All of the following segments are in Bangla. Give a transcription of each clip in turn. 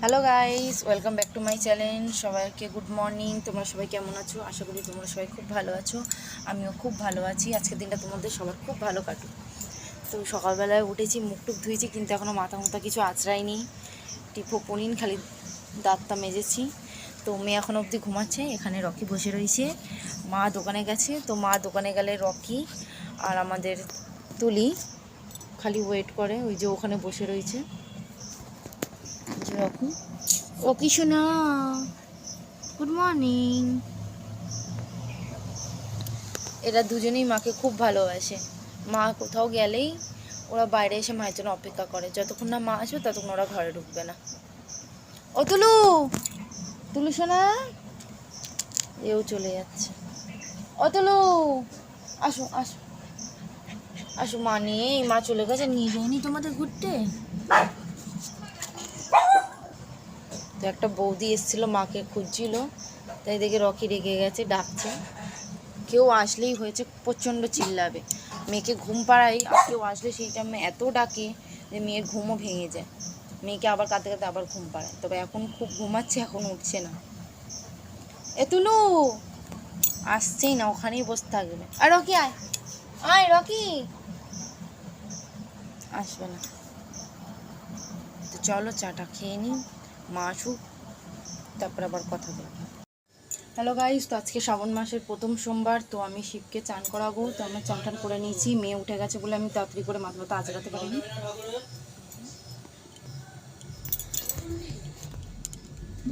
Hello guys, welcome back to my channel. সবাইকে গুড মর্নিং। তোমরা সবাই কেমন আছো? আশা করি তোমরা সবাই খুব ভালো আছো। আমিও খুব ভালো আছি। আজকের দিনটা তোমাদের সবার খুব ভালো কাটুক। তো সকালবেলায় উঠেছি, মুখ টুক ধুয়েছি, কিন্তু এখনও মাথা মুথা কিছু আঁচড়াইনি। টিপো পনিন খালি দাঁতটা মেজেছি। তো মেয়ে এখনও অবধি ঘুমাচ্ছে। এখানে রকি বসে রয়েছে, মা দোকানে গেছে। তো মা দোকানে গেলে রকি আর আমাদের তুলি খালি ওয়েট করে, ওই যে ওখানে বসে রয়েছে। রকি, রকি শোনা, গুড মর্নিং। এরা দুজনেই মাকে খুব ভালোবাসে। মা কোথাও গেলেই ওরা বাইরে এসে মায়ের জন্য অপেক্ষা করে। যতক্ষণ না মা আসবে ততক্ষণ ওরা ঘরে ঢুকবে না। ও তুলু, তুলু শোনা, এও চলে যাচ্ছে। ও তুলু, আসো আসো আসো। মা নেই, মা চলে গেছে। নিয়ে যায়নি তোমাদের ঘুরতে? তো একটা বৌদি এসেছিলো, মাকে খুঁজছিল, তাই দেখে রকি রেগে গেছে, ডাকছে। কেউ আসলেই হয়েছে প্রচণ্ড চিল্লাবে। মেয়েকে ঘুম পাড়াই, আর কেউ আসলে সেই টাইমে এত ডাকে যে মেয়ের ঘুমও ভেঙে যায়। মেয়েকে আবার কাঁদতে কাঁদতে আবার ঘুম পাড়ায়। তবে এখন খুব ঘুমাচ্ছে, এখন উঠছে না। এ তুলু আসছেই না, ওখানেই বসে থাকবে। আর রকি আয়, আয় রকি, আসবে না। তো চলো চাটা খেয়ে নিই, মা আসুক, তারপর আবার কথা বলবো। হ্যালো গাইস, তো আজকে শ্রাবণ মাসের প্রথম সোমবার। তো আমি শিবকে চান করাবো। তো আমরা চান টান করে নিয়েছি। মেয়ে উঠে গেছে বলে আমি তাড়াতাড়ি করে মাথা ব্যথা আঁচড়াতে পারিনি।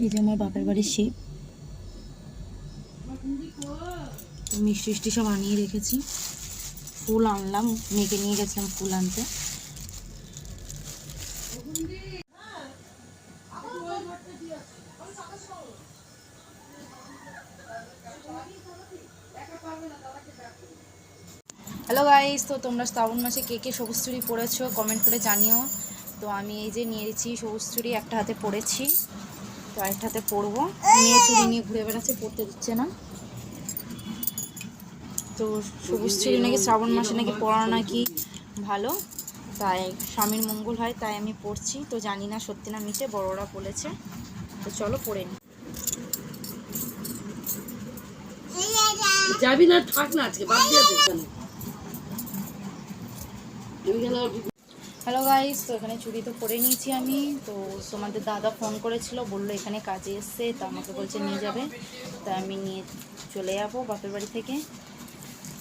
এই যে আমার বাপের বাড়ির শিব। মিষ্টি টিষ্টি সব আনিয়ে রেখেছি। ফুল আনলাম, মেয়েকে নিয়ে গেছিলাম ফুল আনতে। হ্যালো গাইস, তো তোমরা শ্রাবণ মাসে কে কে সবুজ চুড়ি পরেছো কমেন্ট করে জানিও। তো আমি এই যে নিয়েছি সবুজ চুড়ি, একটা হাতে পরেছি, তো আরেকটা হাতে পরবো। মেয়ে চুড়ি নিয়ে ঘুরে বেড়াচ্ছে, পরতে দিচ্ছে না। তো সবুজ চুড়ি নাকি শ্রাবণ মাসে নাকি পরা নাকি ভালো, তাই স্বামীর মঙ্গল হয়, তাই আমি পরছি। তো জানি না সত্যি না মিছে, বড়রা বলেছে। তো চলো পরে নি। যাবি না, থাক না, আজকে বাদ দিয়ে দে। হ্যালো গাইস, তো এখানে চুড়ি তো পরে নিয়েছি আমি। তো তোমাদের দাদা ফোন করেছিল, বললো এখানে কাজে এসছে, তো আমাকে বলছে নিয়ে যাবে। তাই আমি নিয়ে চলে যাবো বাপের বাড়ি থেকে।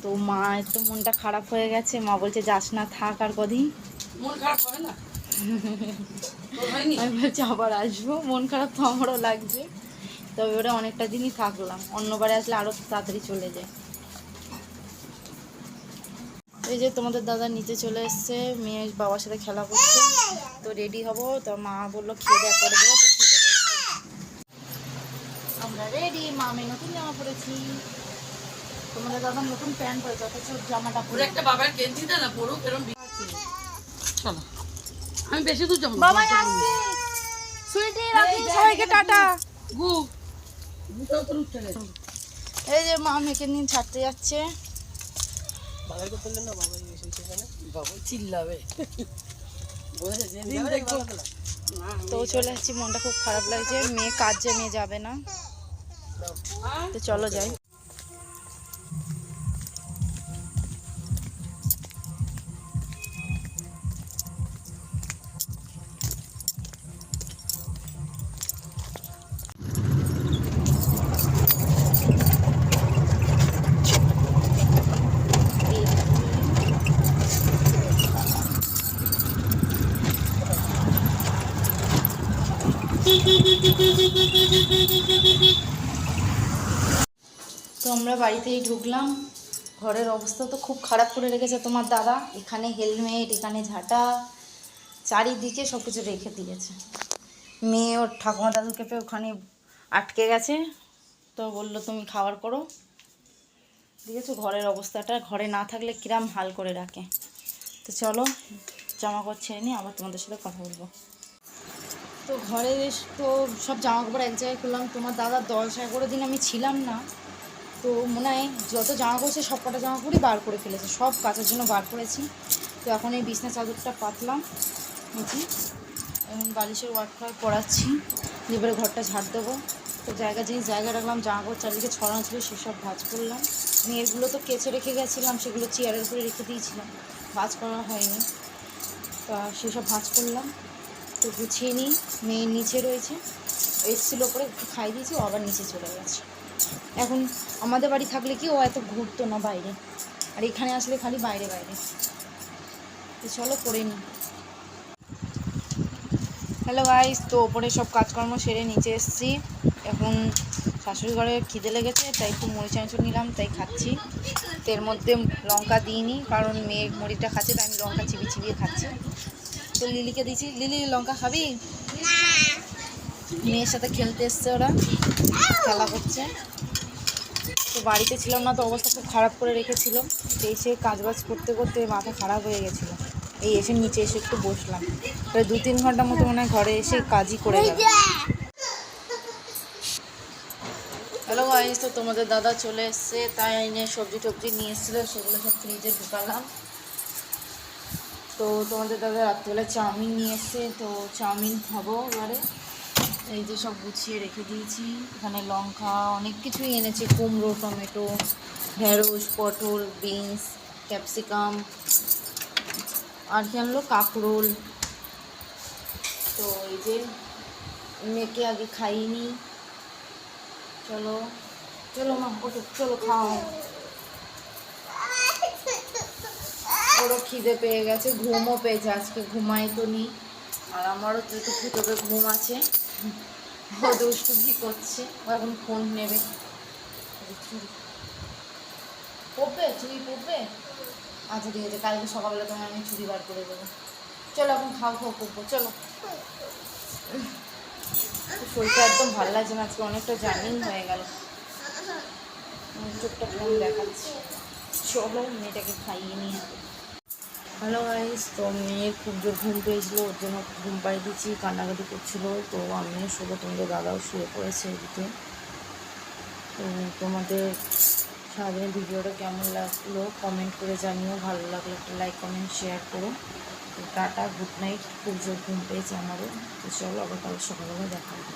তো মা একটু মনটা খারাপ হয়ে গেছে, মা বলছে যাস না, থাক আর কদিন। মন খারাপ হবে না? আমি বলছি আবার আসবো। মন খারাপ তো আমারও লাগছে, তবে ওরা অনেকটা দিনই থাকলাম, অন্যবারে আসলে আরও তাড়াতাড়ি চলে যায়। এই যে তোমাদের দাদা নিচে চলে এসছে, মেয়ে বাবার সাথে খেলা করছে। তো রেডি হব, তো মা বললো খেয়ে দেওয়া করে দেবো, তো খেতে বসছি। আমরা রেডি। মা আমি নতুন জামা পরেছি, তোমাদের দাদা নতুন প্যান্ট পরেছে, অথচ জামাটা পরে একটা বাবার গেঞ্জি দে না, পড়ুক এরকম। চলো, আমি বেশি দূর যাবো। বাবা আসছে। সুইটি রাখি, সবাইকে টাটা। গু গুটাও তো উঠতে গেছে। এই যে মা মেয়েকে নিয়ে ছাড়তে যাচ্ছে। বাবাকে বললেন না, বাবা এসে সেখানে বাবা চিল্লাবে। বলে যেদিন দেখবো তো চলে আসছি, মনটা খুব খারাপ লাগছে। মেয়ে কাজে, মেয়ে যাবে না। তো চলো যাই। তো আমরা বাড়িতেই ঢুকলাম। ঘরের অবস্থা তো খুব খারাপ করে রেখেছে তোমার দাদা। এখানে হেলমেট, এখানে ঝাঁটা, চারিদিকে সব কিছু রেখে দিয়েছে। মেয়ে ওর ঠাকুমা দাদুকে পেয়ে ওখানে আটকে গেছে। তো বললো তুমি খাবার করো। দেখেছো ঘরের অবস্থাটা, ঘরে না থাকলে কিরাম হাল করে রাখে। তো চলো জামা কাপড় ছেড়ে নিই, আবার তোমাদের সাথে কথা বলবো। তো ঘরে তো সব জামা কাপড় এক জায়গায় করলাম। তোমার দাদা 10-11 দিন আমি ছিলাম না, তো মনে হয় যত জামা কাপড় সব কটা জামা কাপড়ই বার করে ফেলেছে, সব কাচার জন্য বার করেছি। তো এখন এই বিছনা চাদরটা পাতলাম নিচে, এখন বালিশের ওয়ার্ক ফ্লাই পড়াচ্ছি, এবারে ঘরটা ঝাড় দেবো। তো জায়গা রাখলাম, জামা কাপড় চারিদিকে ছড়ানো ছিল সেসব ভাঁজ করলাম। মেয়েরগুলো তো কেচে রেখে গেছিলাম, সেগুলো চেয়ারের উপরে রেখে দিয়েছিলাম, ভাঁজ করা হয়নি। তা সেসব ভাঁজ করলাম। তো গুছিয়ে নিই। মেয়ের নিচে রয়েছে, এসছিল ওপরে, একটু খাই দিয়েছি, ও আবার নিচে চলে গেছে। এখন আমাদের বাড়ি থাকলে কি ও এত ঘুরতো না বাইরে, আর এখানে আসলে খালি বাইরে বাইরে। তো চলো করে নিই। হ্যালো গাইস, তো ওপরে সব কাজকর্ম সেরে নিচে এসেছি। এখন শাশুড়ি ঘরে খিদে লেগেছে, তাই একটু মুড়ি চানাচুর নিলাম, তাই খাচ্ছি। তো এর মধ্যে লঙ্কা দিইনি, কারণ মেয়ে মুড়িটা খাচ্ছে, তাই আমি লঙ্কা চিবিয়ে খাচ্ছি। তো লিলিকে দিয়েছি। লিলি, লঙ্কা খাবি? মেয়ের সাথে খেলতে এসছে, ওরা খেলা করছে। তো বাড়িতে ছিলাম না, তো অবস্থা খুব খারাপ করে রেখেছিল। তো এসে কাজবাজ করতে করতে মাথা খারাপ হয়ে গেছিলো। এই এসে নিচে এসে একটু বসলাম, প্রায় 2-3 ঘন্টার মতো মনে হয় ঘরে এসে কাজই করে গেল। হ্যালো গাইস, তো তোমাদের দাদা চলে এসছে, তাই এনে সবজি টবজি নিয়ে এসেছিলো, সেগুলো সব ফ্রিজে ঢুকালাম। তো তোমাদের দাদা রাত্রিবেলা চাউমিন নিয়ে এসছে, তো চাউমিন খাবো এবারে। এই যে সব গুছিয়ে রেখে দিয়েছি, এখানে লঙ্কা অনেক কিছুই এনেছে, কুমড়ো, টমেটো, ঢেঁড়স, পটল, বিনস, ক্যাপসিকাম, আর কি আনলো, কাঁকরোল। তো এই যে মেয়েকে আগে খাইনি। চলো চলো মা, ওঠো, চলো খাও। ওরও খিদে পেয়ে গেছে, ঘুমও পেয়েছে, আজকে ঘুমাই তো নি। আর আমারও তো একটু ফুটোবে ঘুম আছে, ও দুষ্টুমি করছে, ও এখন ফোন নেবে। পড়বে, চুরি পড়বে? আচ্ছা ঠিক আছে, কালকে সকালবেলা তোমার আমি চুরি বার করে দেবো। চলো এখন খাও খাও করবো, চলো। শরীরটা একদম ভালো লাগছে না, আজকে অনেকটা জার্নি হয়ে গেল। চোখটা ফোন দেখাচ্ছি। চলো মেয়েটাকে খাইয়ে নিয়ে আসবো। হ্যালো গাইস, তো মেয়ের খুব জোর ঘুম পেয়েছিল, ওর জন্য ঘুম পাড়িয়ে দিচ্ছি, কান্নাকাটি করছিল। তো আমিও শুভ, তোমাদের দাদাও শুয়ে পড়েছে এদিকে। তো তোমাদের সারাদিনের ভিডিওটা কেমন লাগলো কমেন্ট করে জানিও, ভালো লাগলে একটা লাইক কমেন্ট শেয়ার করো। তো টাটা, গুড নাইট, খুব জোর ঘুম পেয়েছে আমারও। তো চলো আবার কাল সকালবেলা দেখা হবে।